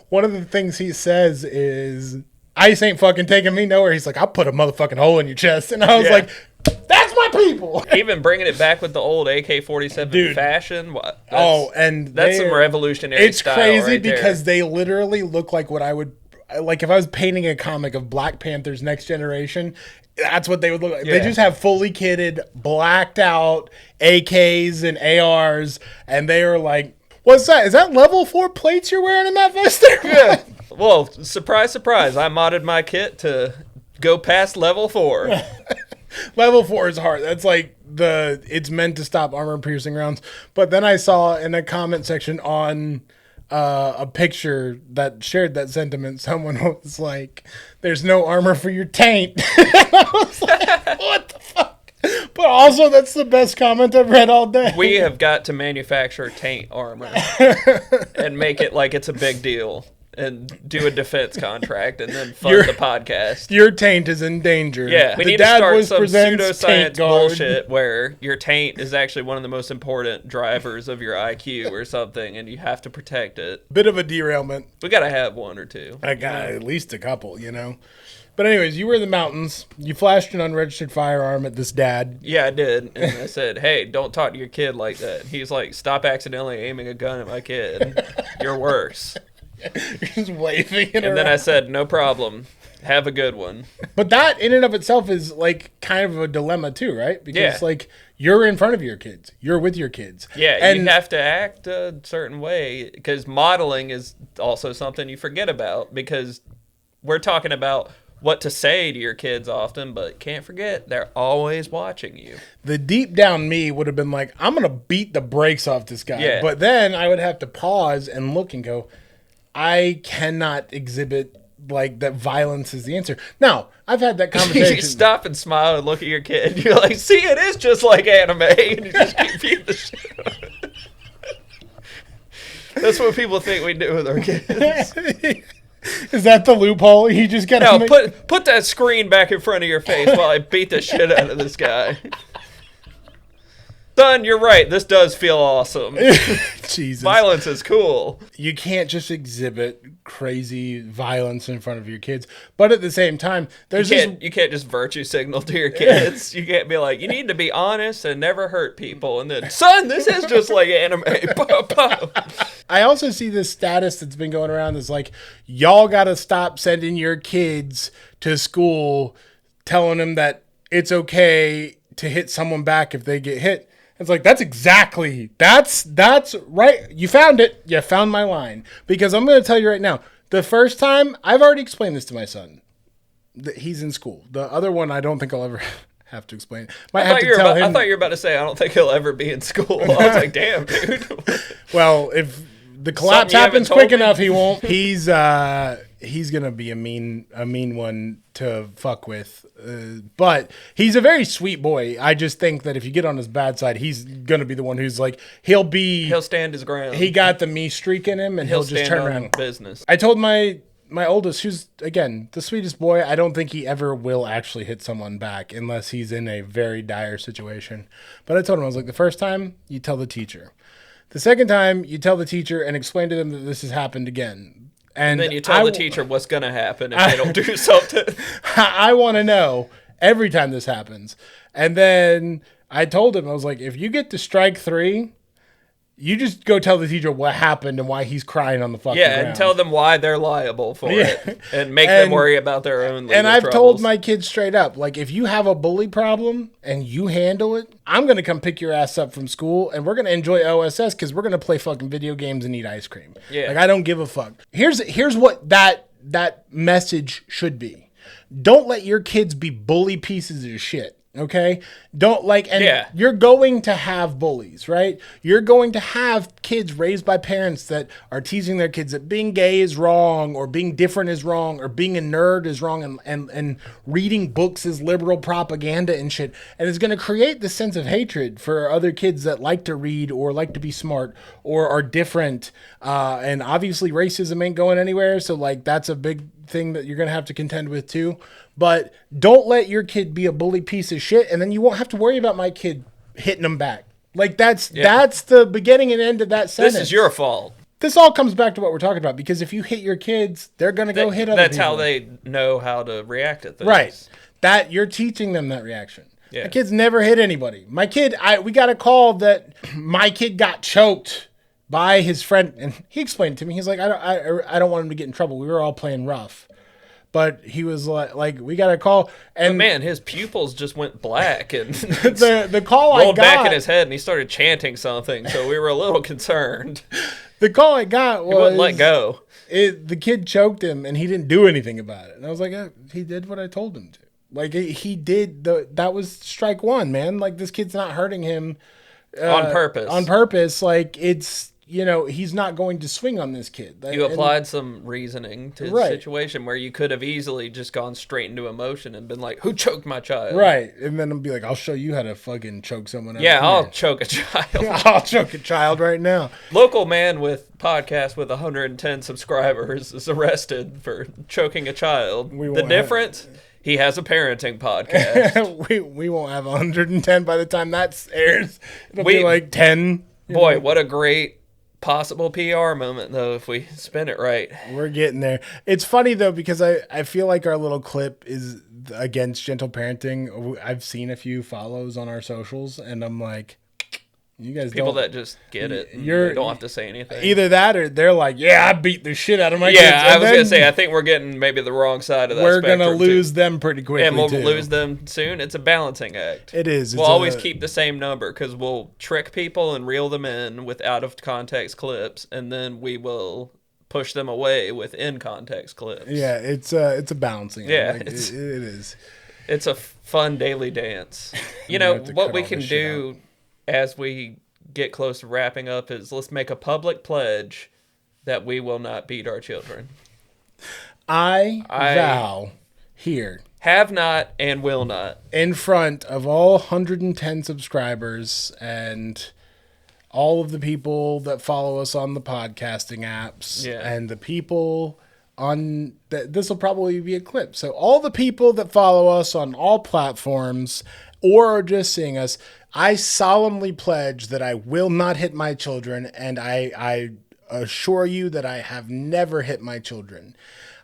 one of the things he says is, "ICE ain't fucking taking me nowhere." He's like, "I'll put a motherfucking hole in your chest," and I was like, "That's my people." Even bringing it back with the old AK-47 Dude. fashion. That's some revolutionary It's style crazy right there. because they literally look like what I would, like if I was painting a comic of Black Panther's Next Generation, that's what they would look like. They Yeah. just have fully kitted, blacked out AKs and ARs, and they are like, "What's that? Is that level 4 plates you're wearing in that vest there?" Yeah. Well, surprise, surprise. I modded my kit to go past level 4. Level 4 is hard. That's like it's meant to stop armor piercing rounds. But then I saw in a comment section on a picture that shared that sentiment, someone was like, "There's no armor for your taint." I was like, what the fuck? But also, that's the best comment I've read all day. We have got to manufacture taint armor and make it like it's a big deal and do a defense contract and then fund the podcast. Your taint is in danger. Yeah, we The need to Dad start Boys some presents Taint pseudoscience Guard. bullshit where your taint is actually one of the most important drivers of your IQ or something, and you have to protect it. Bit of a derailment. We gotta have one or two. I got at least a couple, But anyways, you were in the mountains. You flashed an unregistered firearm at this dad. Yeah, I did. And I said, "Hey, don't talk to your kid like that." He's like, "Stop accidentally aiming a gun at my kid. You're worse." You're just waving it And around. then I said, "No problem. Have a good one." But that in and of itself is like kind of a dilemma too, right? Because Yeah. like you're in front of your kids. You're with your kids. Yeah, and you have to act a certain way because modeling is also something you forget about because we're talking about what to say to your kids often, but can't forget they're always watching you. the deep down me would have been like, I'm going to beat the brakes off this guy. Yeah. But then I would have to pause and look and go, I cannot exhibit like that violence is the answer. Now, I've had that You conversation. stop and smile and look at your kid. You're like, "See, it is just like anime," and you just keep feeding the shit out of it. That's what people think we do with our kids. Is that the loophole? You just got to No, put that screen back in front of your face while I beat the shit out of this guy. Son, you're right. This does feel awesome. Jesus. Violence is cool. You can't just exhibit crazy violence in front of your kids. But at the same time, there's You can't just virtue signal to your kids. You can't be like, "You need to be honest and never hurt people." And then, "Son, this is just like anime." I also see this status that's been going around that's like, y'all got to stop sending your kids to school telling them that it's okay to hit someone back if they get hit. It's like, that's right. You found it. You found my line. Because I'm going to tell you right now, the first time, I've already explained this to my son. He's in school. The other one, I don't think I'll ever have to explain. I thought you were about to say, "I don't think he'll ever be in school." I was like, "Damn, dude." Well, if the collapse Something you happens haven't quick told me? enough, he won't. He's gonna be a mean one to fuck with, but he's a very sweet boy. I just think that if you get on his bad side, he's gonna be the one who's like He'll stand his ground. he got the me streak in him, and he'll just stand turn on around. business. I told my oldest, who's again the sweetest boy, I don't think he ever will actually hit someone back unless he's in a very dire situation. But I told him, I was like, the first time you tell the teacher. The second time, you tell the teacher and explain to them that this has happened again. And then you tell the teacher what's going to happen if they don't do something. I want to know every time this happens. And then I told him, I was like, if you get to strike 3, you just go tell the teacher what happened and why he's crying on the fucking ground. And tell them why they're liable for it. And make them worry about their own legal And I've troubles. told my kids straight up, like, if you have a bully problem and you handle it, I'm going to come pick your ass up from school and we're going to enjoy OSS because we're going to play fucking video games and eat ice cream. Yeah. Like, I don't give a fuck. Here's what that message should be. Don't let your kids be bully pieces of shit. Okay. Don't like, and Yeah. you're going to have bullies, right? You're going to have kids raised by parents that are teasing their kids that being gay is wrong, or being different is wrong, or being a nerd is wrong, and reading books is liberal propaganda and shit. And it's going to create this sense of hatred for other kids that like to read or like to be smart or are different. And obviously racism ain't going anywhere. So like, that's a big thing that you're going to have to contend with too. But don't let your kid be a bully piece of shit, and then you won't have to worry about my kid hitting them back. Like that's the beginning and end of that sentence. This is your fault. This all comes back to what we're talking about, because if you hit your kids, they're going to go hit other That's people. how they know how to react to things. Right. That you're teaching them that reaction. Yeah. My kids never hit anybody. My kid, we got a call that my kid got choked by his friend, and he explained it to me. He's like, I don't want him to get in trouble. We were all playing rough. But he was like, we got a call, and But man, his pupils just went black and the call rolled I got back in his head, and he started chanting something. So we were a little concerned. The call I got was He wouldn't let go. The kid choked him, and he didn't do anything about it. And I was like, he did what I told him to. Like he did that was strike one, man. Like this kid's not hurting him On purpose. On purpose, like it's he's not going to swing on this kid. You applied some reasoning to the Right. situation where you could have easily just gone straight into emotion and been like, "Who choked my child?" Right, and then I'll be like, I'll show you how to fucking choke someone. Yeah, I'll I'll choke a child. I'll choke a child right now. Local man with podcast with 110 subscribers is arrested for choking a child. The won't difference, he has a parenting podcast. we won't have 110 by the time that airs. It'll be like 10. Boy, what a great possible PR moment, though, if we spin it right. We're getting there. It's funny, though, because I feel like our little clip is against gentle parenting. I've seen a few follows on our socials, and I'm like, you guys People don't. that just get it. And You're- they don't have to say anything. Either that or they're like, yeah, I beat the shit out of my kids. Yeah, I And was going to then say, I think we're getting maybe the wrong side of that we're going to spectrum, lose too. them pretty quickly, And we'll too. lose them soon. It's a balancing act. It is. We'll It's always a- keep the same number because we'll trick people and reel them in with out of context clips, and then we will push them away with in context clips. Yeah, it's a balancing. Yeah, Like, it is. It's a fun daily dance. You You know, have to what cut we all can this shit do as we get close to wrapping up is let's make a public pledge that we will not beat our children. I vow here, Have not and will not. in front of all 110 subscribers and all of the people that follow us on the podcasting apps, Yeah. and the people on this will probably be a clip. So all the people that follow us on all platforms or are just seeing us, I solemnly pledge that I will not hit my children, and I assure you that I have never hit my children.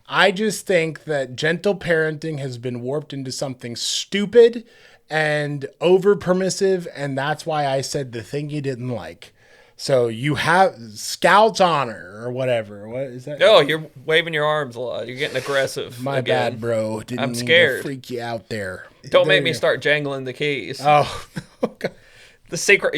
I just think that gentle parenting has been warped into something stupid and over permissive, and that's why I said the thing you didn't like. So you have Scout's honor or whatever. What is that? Oh, you're waving your arms a lot. You're getting aggressive. My again. bad, bro. Didn't I'm mean scared. to freak you out there. Don't There make me you go. start jangling the keys. Oh, God. The secret,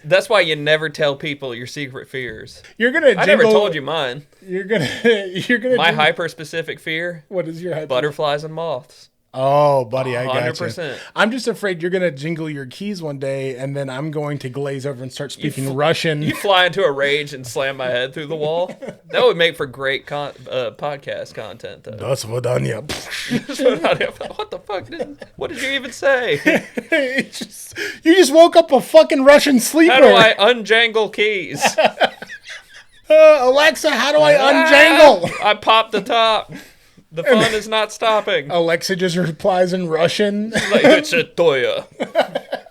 that's why you never tell people your secret fears. You're gonna. I never told you mine. You're gonna. My jingle- hyper specific fear: What is your hyper? butterflies and moths. Oh, buddy, I got you. 100%. I'm just afraid you're gonna jingle your keys one day, and then I'm going to glaze over and start speaking Russian. You fly into a rage and slam my head through the wall. That would make for great podcast content, though. Das Vodanya. What the fuck? What did you even say? You just woke up a fucking Russian sleeper. How do I unjangle keys? Alexa, how do I unjangle? I popped the top. The fun is not stopping. Alexa just replies in Russian. Like, it's a toya.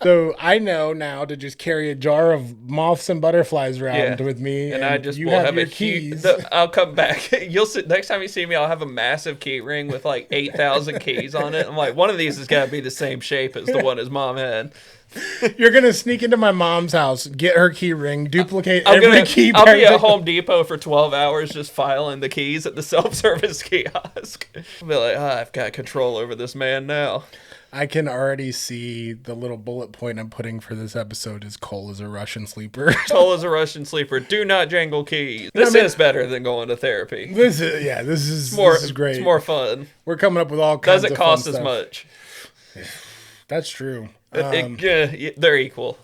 So I know now to just carry a jar of moths and butterflies around Yeah. with me, And I just you will have your a keys. keys. I'll come back. You'll see, next time you see me, I'll have a massive key ring with like 8,000 keys on it. I'm like, one of these has got to be the same shape as the one his mom had. You're gonna sneak into my mom's house, get her key ring, duplicate I'll every key. be pair- at Home Depot for 12 hours just filing the keys at the self-service kiosk. I'll be like, I've got control over this man now. I can already see the little bullet point I'm putting for this episode is Cole is a Russian sleeper. Toll is a Russian sleeper. Do not jangle keys. This is better than going to therapy. This is great. It's more fun. We're coming up with all kinds Doesn't of cost fun as stuff. much. That's true. They're equal.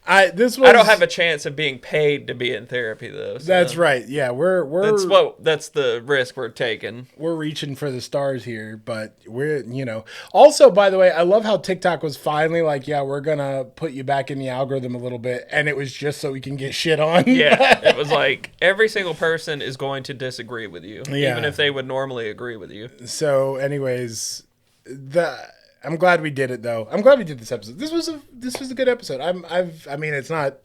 I don't have a chance of being paid to be in therapy though. So that's right. Yeah, that's the risk we're taking. We're reaching for the stars here, but we're Also, by the way, I love how TikTok was finally like, yeah, we're gonna put you back in the algorithm a little bit, and it was just so we can get shit on. Yeah, it was like every single person is going to disagree with you, Yeah. even if they would normally agree with you. So, anyways, I'm glad we did it though. I'm glad we did this episode. This was a good episode. It's not.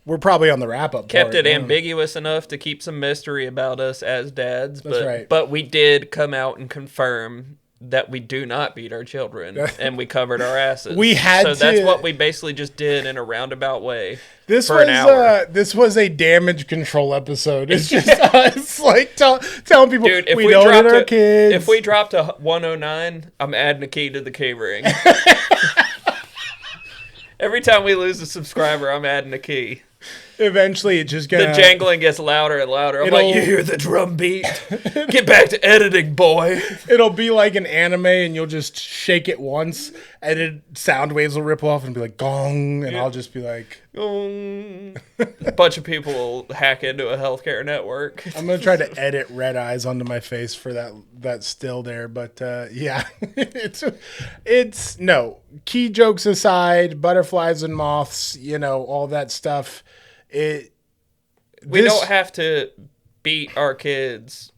We're probably on the wrap up. Kept it ambiguous enough to keep some mystery about us as dads. That's right. But we did come out and confirm that we do not beat our children, and we covered our asses. We had so to. That's what we basically just did in a roundabout way. This for an hour. This was a damage control episode. It's just us like telling people, dude, if we don't hit our kids. If we drop to 109, I'm adding a key to the key ring. Every time we lose a subscriber, I'm adding a key. Eventually, it's just gonna. The jangling gets louder and louder. I'm like, you hear the drum beat? Get back to editing, boy. It'll be like an anime, and you'll just shake it once, and sound waves will ripple off and be like gong, and I'll just be like, gong. A bunch of people will hack into a healthcare network. I'm gonna try to edit red eyes onto my face for that still there, but yeah, it's no key jokes aside, butterflies and moths, all that stuff. We don't have to beat our kids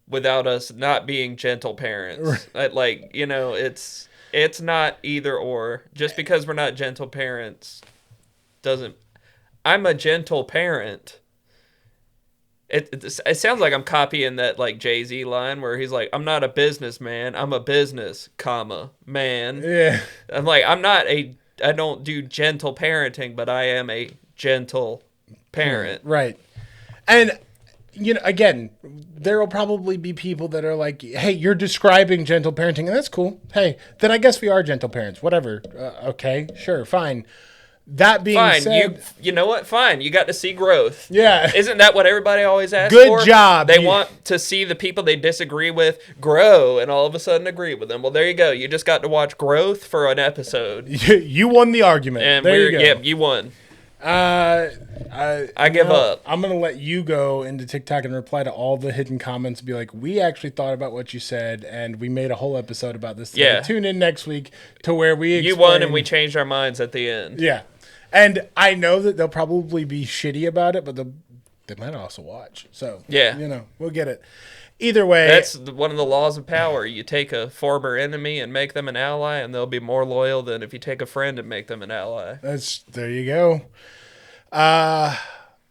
without us not being gentle parents. It's not either or. Just because we're not gentle parents doesn't. I'm a gentle parent. It sounds like I'm copying that like Jay-Z line where he's like, I'm not a businessman, I'm a business, man. Yeah. I'm like, I don't do gentle parenting, but I am a gentle parent. Right. And again, there will probably be people that are like, hey, you're describing gentle parenting, and that's cool. Hey, then I guess we are gentle parents. Whatever. Okay, sure, fine. That being said, you know what? Fine, you got to see growth. Yeah. Isn't that what everybody always asks Good for? Good job. They want to see the people they disagree with grow and all of a sudden agree with them. Well, there you go. You just got to watch growth for an episode. You won the argument. And there you go. Yep, you won. I give up. I'm going to let you go into TikTok and reply to all the hidden comments and be like, we actually thought about what you said, and we made a whole episode about this. Yeah. Tune in next week to where we explain. You won, and we changed our minds at the end. Yeah. And I know that they'll probably be shitty about it, but they might also watch. So, yeah. We'll get it. Either way. That's one of the laws of power. You take a former enemy and make them an ally, and they'll be more loyal than if you take a friend and make them an ally. There you go.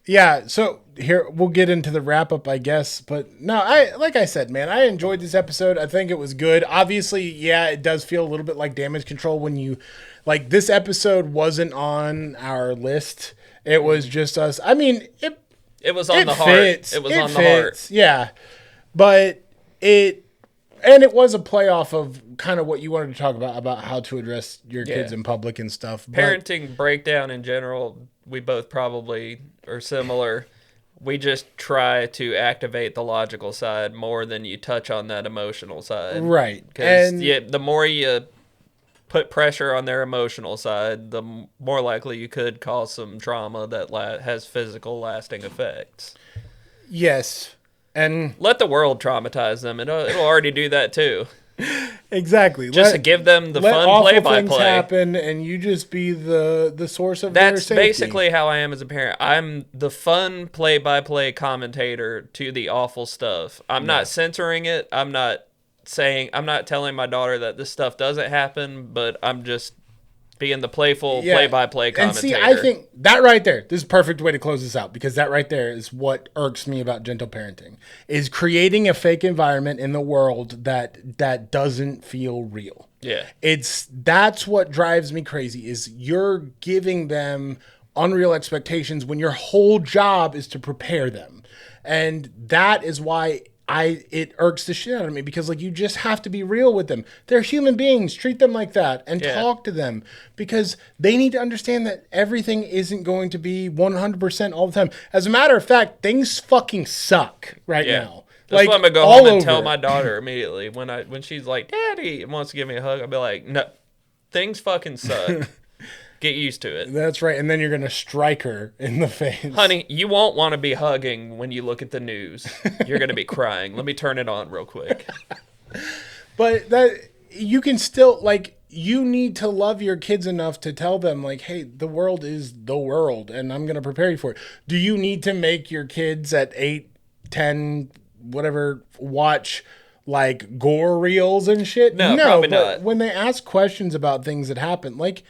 Yeah, so here we'll get into the wrap up, I guess. But no, like I said, man, I enjoyed this episode. I think it was good. Obviously, yeah, it does feel a little bit like damage control when you this episode wasn't on our list. It was just us. I mean, it was on the heart. It was on the heart. Yeah. But it was a playoff of kind of what you wanted to talk about how to address your kids in public and stuff. Parenting breakdown in general, we both probably are similar. We just try to activate the logical side more than you touch on that emotional side. Right. Because the more you put pressure on their emotional side, the more likely you could cause some trauma that has physical lasting effects. Yes. And let the world traumatize them. It'll already do that too. Exactly. Just to give them the let fun play-by-play. Things happen, and you just be the source of That's their safety. basically how I am as a parent. I'm the fun play-by-play commentator to the awful stuff. I'm not censoring it. I'm not telling my daughter that this stuff doesn't happen, but I'm just being the playful play-by-play commentator. And see, I think that right there, this is a perfect way to close this out, because that right there is what irks me about gentle parenting, is creating a fake environment in the world that doesn't feel real. Yeah. That's what drives me crazy, is you're giving them unreal expectations when your whole job is to prepare them. And that is why it irks the shit out of me, because you just have to be real with them. They're human beings. Treat them like that and talk to them, because they need to understand that everything isn't going to be 100% all the time. As a matter of fact, things fucking suck right now. That's Like, why I'm gonna go all home and tell over. my daughter immediately when she's like, "Daddy," and wants to give me a hug. I'll be like, "No, things fucking suck. Get used to it." That's right. And then you're going to strike her in the face. Honey, you won't want to be hugging when you look at the news. You're going to be crying. Let me turn it on real quick. But that you can still, like, you need to love your kids enough to tell them, like, hey, the world is the world, and I'm going to prepare you for it. Do you need to make your kids at 8, 10, whatever, watch, like, gore reels and shit? No, probably but not. when they ask questions about things that happen, like,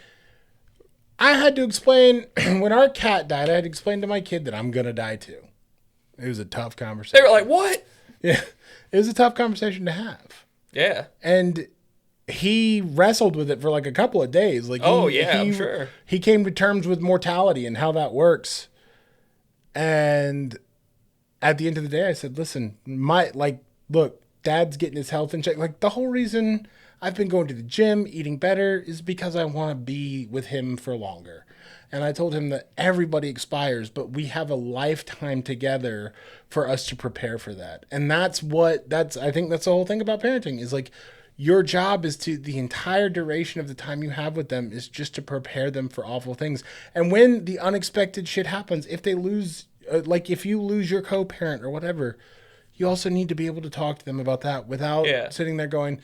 I had to explain, when our cat died, I had to explain to my kid that I'm going to die too. It was a tough conversation. They were like, "What?" Yeah, it was a tough conversation to have. Yeah. And he wrestled with it for like a couple of days. Like, I'm sure. He came to terms with mortality and how that works. And at the end of the day, I said, listen, look, Dad's getting his health in check. Like, the whole reason I've been going to the gym, eating better, is because I want to be with him for longer. And I told him that everybody expires, but we have a lifetime together for us to prepare for that. And I think that's the whole thing about parenting, is like, your job is the entire duration of the time you have with them is just to prepare them for awful things. And when the unexpected shit happens, if they lose, if you lose your co-parent or whatever, you also need to be able to talk to them about that without sitting there going,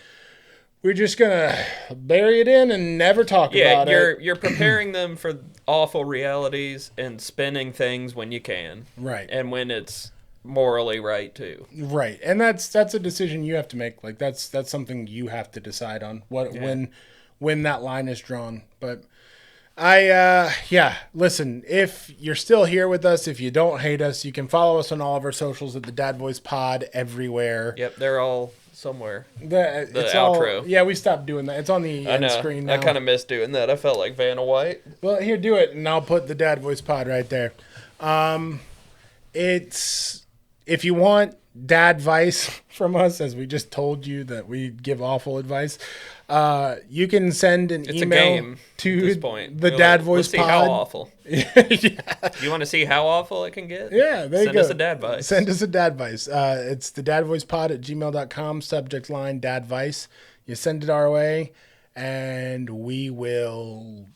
we're just going to bury it in and never talk about it. You're preparing them for awful realities and spinning things when you can. Right. And when it's morally right too. Right. And that's a decision you have to make. Like, that's something you have to decide on when that line is drawn. But listen, if you're still here with us, if you don't hate us, you can follow us on all of our socials at the Dad Voice Pod everywhere. Yep, they're all somewhere. The outro. We stopped doing that. It's on the end screen now. I kind of miss doing that. I felt like Vanna White. Well, here, do it, and I'll put the Dad Voice Pod right there. It's, if you want dad advice from us, as we just told you that we give awful advice, you can send an email a game to at this point. the Dad Voice Let's see Pod. how awful. Yeah. You want to see how awful it can get? Yeah, there you Send go. us a dad advice. Send us a dad advice. It's the dadvoicepod@gmail.com, subject line dad advice. You send it our way, and we will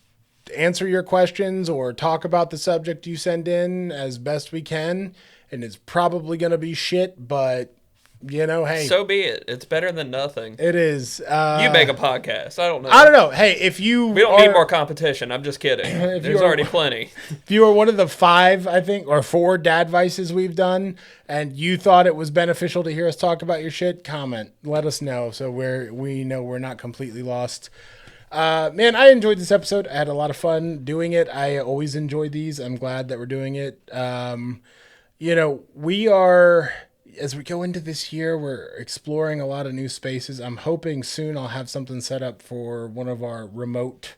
answer your questions or talk about the subject you send in as best we can. And it's probably going to be shit, but, hey. So be it. It's better than nothing. It is. You make a podcast. I don't know. I don't know. Hey, if you We don't need more competition. I'm just kidding. There's you are- already plenty. If you are one of the 5, I think, or 4 dad advices we've done, and you thought it was beneficial to hear us talk about your shit, comment. Let us know so we know we're not completely lost. Man, I enjoyed this episode. I had a lot of fun doing it. I always enjoy these. I'm glad that we're doing it. We are, as we go into this year, we're exploring a lot of new spaces. I'm hoping soon I'll have something set up for one of our remote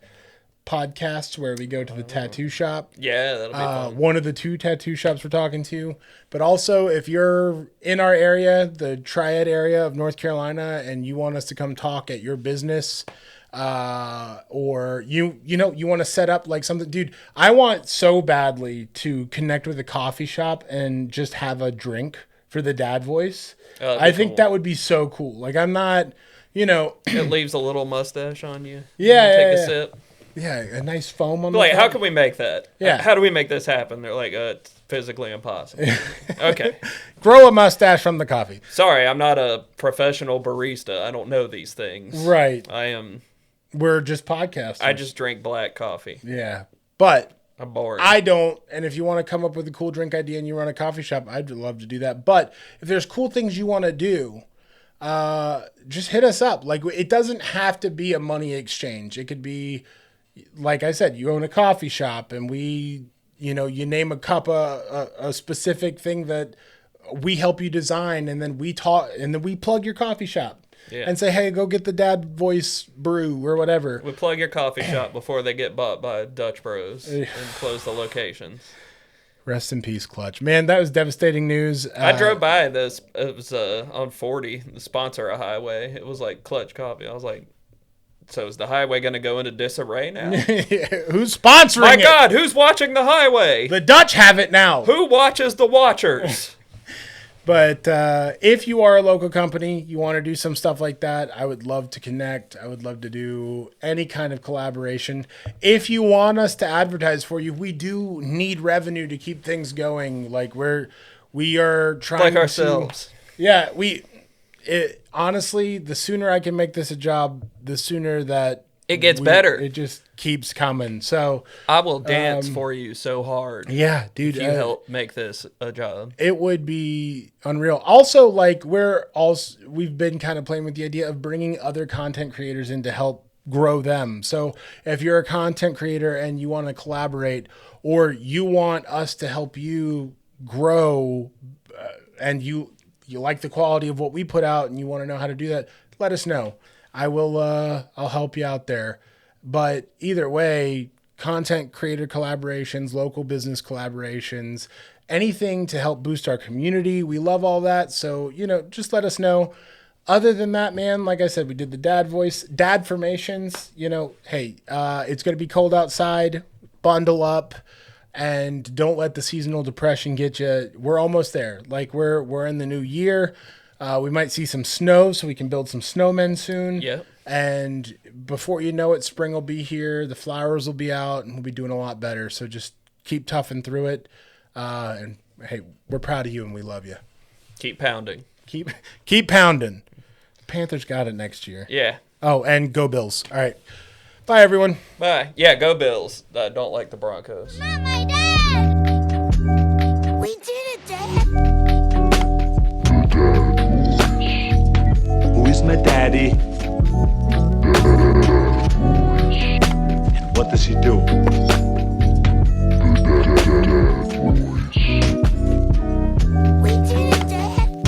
podcasts where we go to the tattoo shop. Yeah, that'll be fun. One of the 2 tattoo shops we're talking to. But also, if you're in our area, the Triad area of North Carolina, and you want us to come talk at your business, or you want to set up like something, dude, I want so badly to connect with a coffee shop and just have a drink for the Dad Voice. I think cool. that would be so cool. Like, I'm not, It leaves a little mustache on you. Yeah, You take yeah. a sip. Yeah, a nice foam on the Like, top. how can we make that? Yeah. How do we make this happen? They're like, it's physically impossible. Okay. Grow a mustache from the coffee. Sorry, I'm not a professional barista. I don't know these things. Right. We're just podcasters. I just drink black coffee. Yeah. But I'm boring. I don't. And if you want to come up with a cool drink idea and you run a coffee shop, I'd love to do that. But if there's cool things you want to do, just hit us up. Like, it doesn't have to be a money exchange. It could be, like I said, you own a coffee shop and we, you name a cup, a specific thing that we help you design, and then we talk, and then we plug your coffee shop. Yeah. And say, hey, go get the Dad Voice brew or whatever. We plug your coffee shop before they get bought by Dutch Bros and close the locations. Rest in peace, Clutch. Man, that was devastating news. I drove by this. It was on 40, the sponsor of Highway. It was like Clutch Coffee. I was like, so is the Highway going to go into disarray now? Who's sponsoring My it? God, who's watching the Highway? The Dutch have it now. Who watches the Watchers? But if you are a local company, you want to do some stuff like that, I would love to connect. I would love to do any kind of collaboration. If you want us to advertise for you, we do need revenue to keep things going. Like we are trying Like ourselves. Yeah, honestly, the sooner I can make this a job, the sooner that It gets better. It just keeps coming. So I will dance for you so hard. yeah, dude, If you help make this a job. it would be unreal. Also, like we've been kind of playing with the idea of bringing other content creators in to help grow them. So if you're a content creator and you want to collaborate, or you want us to help you grow, and you like the quality of what we put out and you want to know how to do that, let us know. I'll help you out there. But either way, content creator collaborations, local business collaborations, anything to help boost our community. We love all that. So, just let us know. Other than that, man, like I said, we did the dad formations. Hey, it's going to be cold outside. Bundle up and don't let the seasonal depression get you. We're almost there. Like we're in the new year. We might see some snow, so we can build some snowmen soon. Yep. And before you know it, spring will be here. The flowers will be out, and we'll be doing a lot better. So just keep toughing through it. And hey, we're proud of you, and we love you. Keep pounding. Keep pounding. Panthers got it next year. Yeah. Oh, and go Bills. All right. Bye, everyone. Bye. Yeah, go Bills. I don't like the Broncos. Not my dad. We did it, Dad. Who is my daddy? And what does he do?